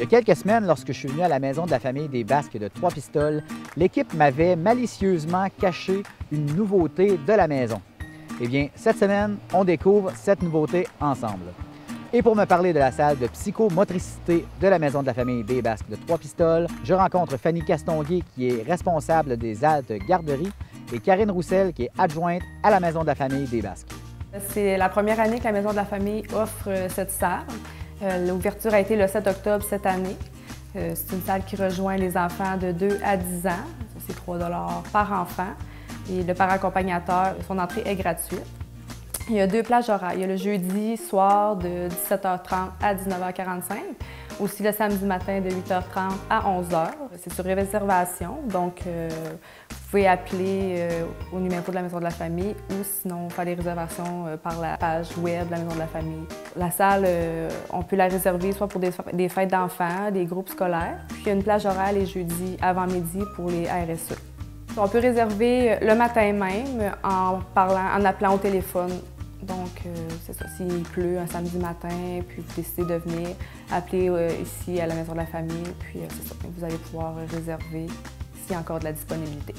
quelques semaines, lorsque je suis venu à la maison de la famille des Basques de Trois-Pistoles, l'équipe m'avait malicieusement caché une nouveauté de la maison. Eh bien, cette semaine, on découvre cette nouveauté ensemble. Et pour me parler de la salle de psychomotricité de la maison de la famille des Basques de Trois-Pistoles, je rencontre Fanny Castonguay, qui est responsable des haltes garderies, et Karine Roussel, qui est adjointe à la maison de la famille des Basques. C'est la première année que la maison de la famille offre cette salle. L'ouverture a été le 7 octobre cette année. C'est une salle qui rejoint les enfants de 2 à 10 ans. C'est 3 $ par enfant. Et le parent accompagnateur, son entrée est gratuite. Il y a 2 plages horaires. Il y a le jeudi soir de 17h30 à 19h45. Aussi le samedi matin de 8h30 à 11h. C'est sur réservation, donc vous pouvez appeler au numéro de la maison de la famille ou sinon faire des réservations par la page web de la maison de la famille. La salle, on peut la réserver soit pour des fêtes d'enfants, des groupes scolaires. Puis il y a une plage horaire les jeudis avant-midi pour les RSE. On peut réserver le matin même en appelant au téléphone. Donc, c'est ça, s'il pleut un samedi matin, puis vous décidez de venir, appeler ici à la maison de la famille, puis c'est ça, vous allez pouvoir réserver s'il y a encore de la disponibilité.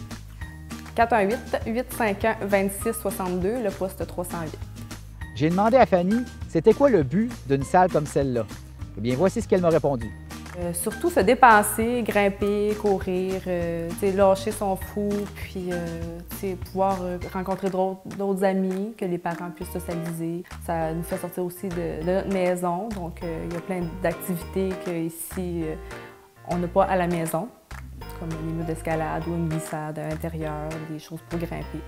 418-851-2662, le poste 308. J'ai demandé à Fanny, c'était quoi le but d'une salle comme celle-là? Eh bien, voici ce qu'elle m'a répondu. Surtout se dépenser, grimper, courir, lâcher son fou, puis pouvoir rencontrer d'autres amis, que les parents puissent socialiser. Ça nous fait sortir aussi de notre maison, donc il y a plein d'activités qu'ici, on n'a pas à la maison, comme les murs d'escalade ou une glissade à l'intérieur, des choses pour grimper.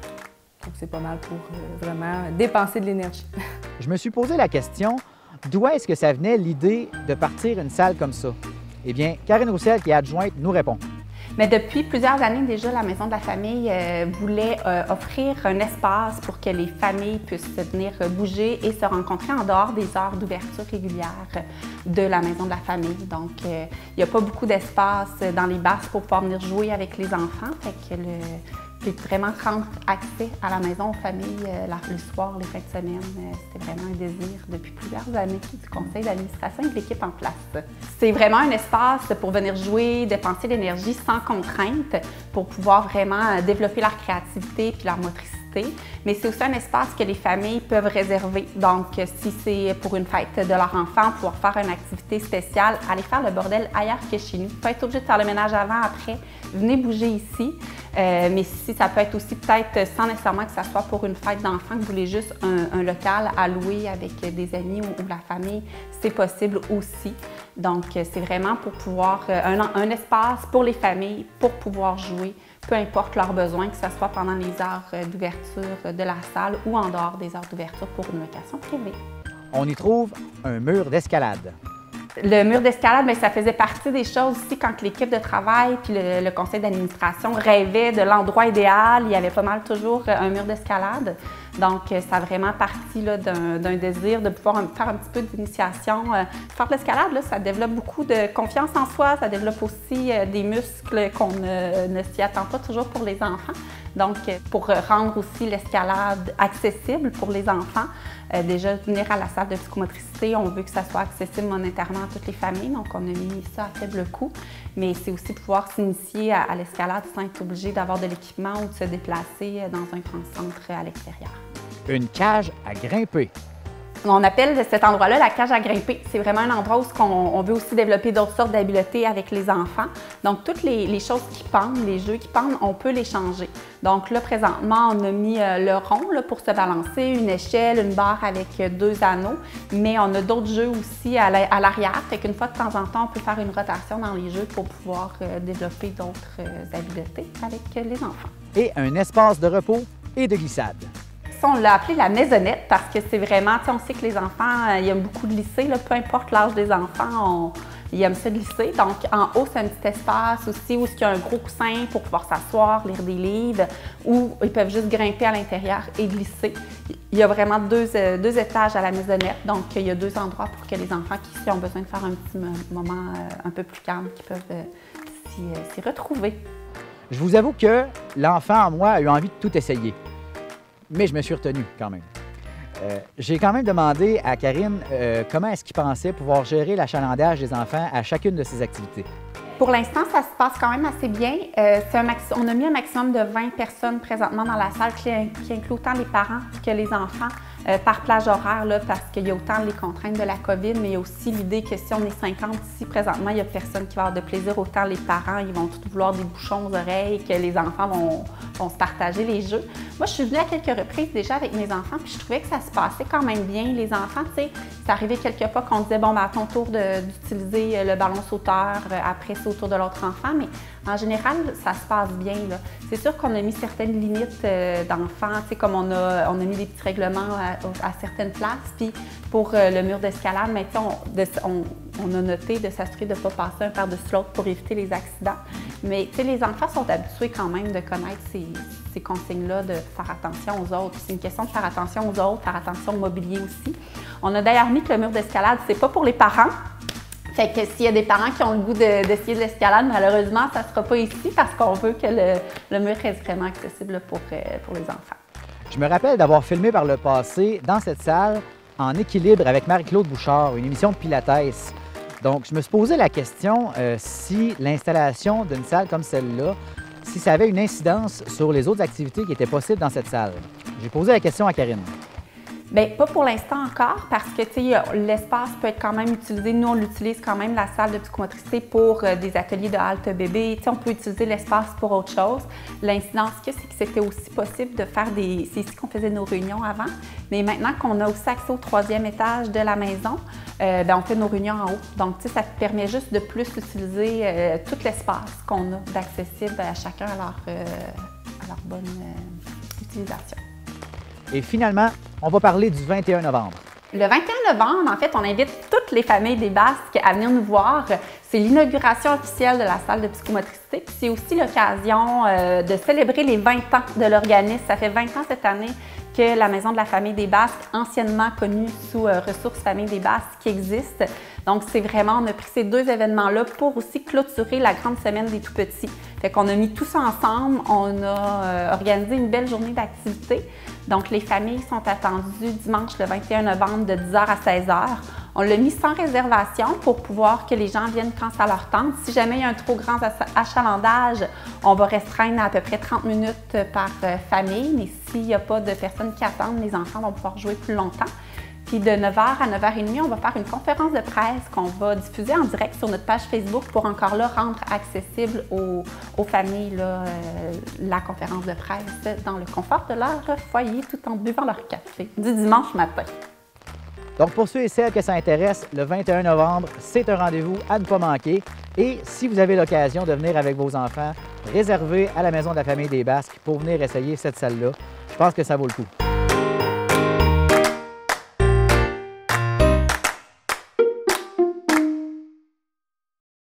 Donc c'est pas mal pour vraiment dépenser de l'énergie. Je me suis posé la question, d'où est-ce que ça venait l'idée de partir une salle comme ça? Eh bien, Karine Roussel, qui est adjointe, nous répond. Mais depuis plusieurs années déjà, la Maison de la famille voulait offrir un espace pour que les familles puissent venir bouger et se rencontrer en dehors des heures d'ouverture régulières de la Maison de la famille. Donc, il n'y a pas beaucoup d'espace dans les basses pour pouvoir venir jouer avec les enfants. Fait que puis vraiment rendre accès à la maison aux familles le soir, les fins de semaine, c'était vraiment un désir depuis plusieurs années du conseil d'administration et de l'équipe en place. C'est vraiment un espace pour venir jouer, dépenser l'énergie sans contrainte pour pouvoir vraiment développer leur créativité puis leur motricité. Mais c'est aussi un espace que les familles peuvent réserver. Donc, si c'est pour une fête de leur enfant, pouvoir faire une activité spéciale, aller faire le bordel ailleurs que chez nous. Pas être obligé de faire le ménage avant, après. Venez bouger ici. Mais si ça peut être aussi peut-être sans nécessairement que ça soit pour une fête d'enfant, que vous voulez juste un local à louer avec des amis ou la famille, c'est possible aussi. Donc, c'est vraiment pour pouvoir un espace pour les familles, pour pouvoir jouer, peu importe leurs besoins, que ce soit pendant les heures d'ouverture de la salle ou en dehors des heures d'ouverture pour une location privée. On y trouve un mur d'escalade. Le mur d'escalade, ça faisait partie des choses aussi quand l'équipe de travail puis le conseil d'administration rêvait de l'endroit idéal. Il y avait pas mal toujours un mur d'escalade. Donc, ça a vraiment parti d'un désir de pouvoir faire un petit peu d'initiation. Faire de l'escalade, ça développe beaucoup de confiance en soi. Ça développe aussi des muscles qu'on ne s'y attend pas toujours pour les enfants. Donc, pour rendre aussi l'escalade accessible pour les enfants, déjà venir à la salle de psychomotricité, on veut que ça soit accessible monétairement à toutes les familles, donc on a mis ça à faible coût. Mais c'est aussi pouvoir s'initier à l'escalade sans être obligé d'avoir de l'équipement ou de se déplacer dans un grand centre à l'extérieur. Une cage à grimper. On appelle cet endroit-là la cage à grimper. C'est vraiment un endroit où on veut aussi développer d'autres sortes d'habiletés avec les enfants. Donc, toutes les choses qui pendent, les jeux qui pendent, on peut les changer. Donc là, présentement, on a mis le rond là, pour se balancer, une échelle, une barre avec 2 anneaux, mais on a d'autres jeux aussi à l'arrière. Fait qu'une fois de temps en temps, on peut faire une rotation dans les jeux pour pouvoir développer d'autres habiletés avec les enfants. Et un espace de repos et de glissade. On l'a appelé la maisonnette parce que c'est vraiment, on sait que les enfants, ils aiment beaucoup glisser, là, peu importe l'âge des enfants, ils aiment ça glisser. Donc, en haut, c'est un petit espace aussi où il y a un gros coussin pour pouvoir s'asseoir, lire des livres, ou ils peuvent juste grimper à l'intérieur et glisser. Il y a vraiment deux étages à la maisonnette, donc il y a 2 endroits pour que les enfants qui ont besoin de faire un petit moment un peu plus calme, qui peuvent s'y retrouver. Je vous avoue que l'enfant en moi a eu envie de tout essayer. Mais je me suis retenu quand même. J'ai quand même demandé à Karine comment est-ce qu'il pensait pouvoir gérer l'achalandage des enfants à chacune de ces activités. Pour l'instant, ça se passe quand même assez bien. On a mis un maximum de 20 personnes présentement dans la salle qui inclut autant les parents que les enfants. Par plage horaire, là, parce qu'il y a autant les contraintes de la COVID, mais il y a aussi l'idée que si on est 50 ici présentement, il n'y a personne qui va avoir de plaisir. Autant les parents, ils vont tous vouloir des bouchons aux oreilles, que les enfants vont se partager les jeux. Moi, je suis venue à quelques reprises déjà avec mes enfants, puis je trouvais que ça se passait quand même bien. Les enfants, tu sais, c'est arrivé quelques fois qu'on disait, bon, ben, à ton tour d'utiliser le ballon sauteur, après c'est au tour de l'autre enfant, mais en général, ça se passe bien, là. C'est sûr qu'on a mis certaines limites d'enfants, tu sais, comme on a mis des petits règlements à certaines places. Puis pour le mur d'escalade, mais on a noté de s'assurer de ne pas passer un par-dessus l'autre pour éviter les accidents. Mais tu sais, les enfants sont habitués quand même de connaître ces consignes-là, de faire attention aux autres. C'est une question de faire attention aux autres, faire attention au mobilier aussi. On a d'ailleurs mis que le mur d'escalade, c'est pas pour les parents. Fait que s'il y a des parents qui ont le goût d'essayer de l'escalade, malheureusement, ça ne sera pas ici parce qu'on veut que le mur reste vraiment accessible pour les enfants. Je me rappelle d'avoir filmé par le passé dans cette salle En équilibre avec Marie-Claude Bouchard, une émission de Pilates. Donc, je me suis posé la question si l'installation d'une salle comme celle-là, si ça avait une incidence sur les autres activités qui étaient possibles dans cette salle. J'ai posé la question à Karine. Bien, pas pour l'instant encore, parce que l'espace peut être quand même utilisé. Nous, on l'utilise quand même, la salle de psychomotricité, pour des ateliers de halte bébé. On peut utiliser l'espace pour autre chose. L'incidence c'est que c'était aussi possible de faire c'est ici qu'on faisait nos réunions avant. Mais maintenant qu'on a aussi accès au 3e étage de la maison, on fait nos réunions en haut. Donc, ça permet juste de plus utiliser tout l'espace qu'on a d'accessible à chacun à leur bonne utilisation. Et finalement, on va parler du 21 novembre. Le 21 novembre, en fait, on invite toutes les familles des Basques à venir nous voir. C'est l'inauguration officielle de la salle de psychomotricité. Puis c'est aussi l'occasion de célébrer les 20 ans de l'organisme. Ça fait 20 ans cette année que la Maison de la famille des Basques, anciennement connue sous Ressources Famille des Basques, qui existe. Donc, c'est vraiment, on a pris ces deux événements-là pour aussi clôturer la grande semaine des tout-petits. Fait qu'on a mis tout ça ensemble, on a organisé une belle journée d'activités. Donc, les familles sont attendues dimanche le 21 novembre de 10h à 16h. On l'a mis sans réservation pour pouvoir que les gens viennent quand ça leur tente. Si jamais il y a un trop grand achalandage, on va restreindre à peu près 30 minutes par famille. Mais s'il n'y a pas de personnes qui attendent, les enfants vont pouvoir jouer plus longtemps. Puis de 9h à 9h30, on va faire une conférence de presse qu'on va diffuser en direct sur notre page Facebook pour encore là rendre accessible aux familles la conférence de presse dans le confort de leur foyer tout en buvant leur café du dimanche matin. Donc, pour ceux et celles que ça intéresse, le 21 novembre, c'est un rendez-vous à ne pas manquer. Et si vous avez l'occasion de venir avec vos enfants, réservez à la Maison de la famille des Basques pour venir essayer cette salle-là. Je pense que ça vaut le coup.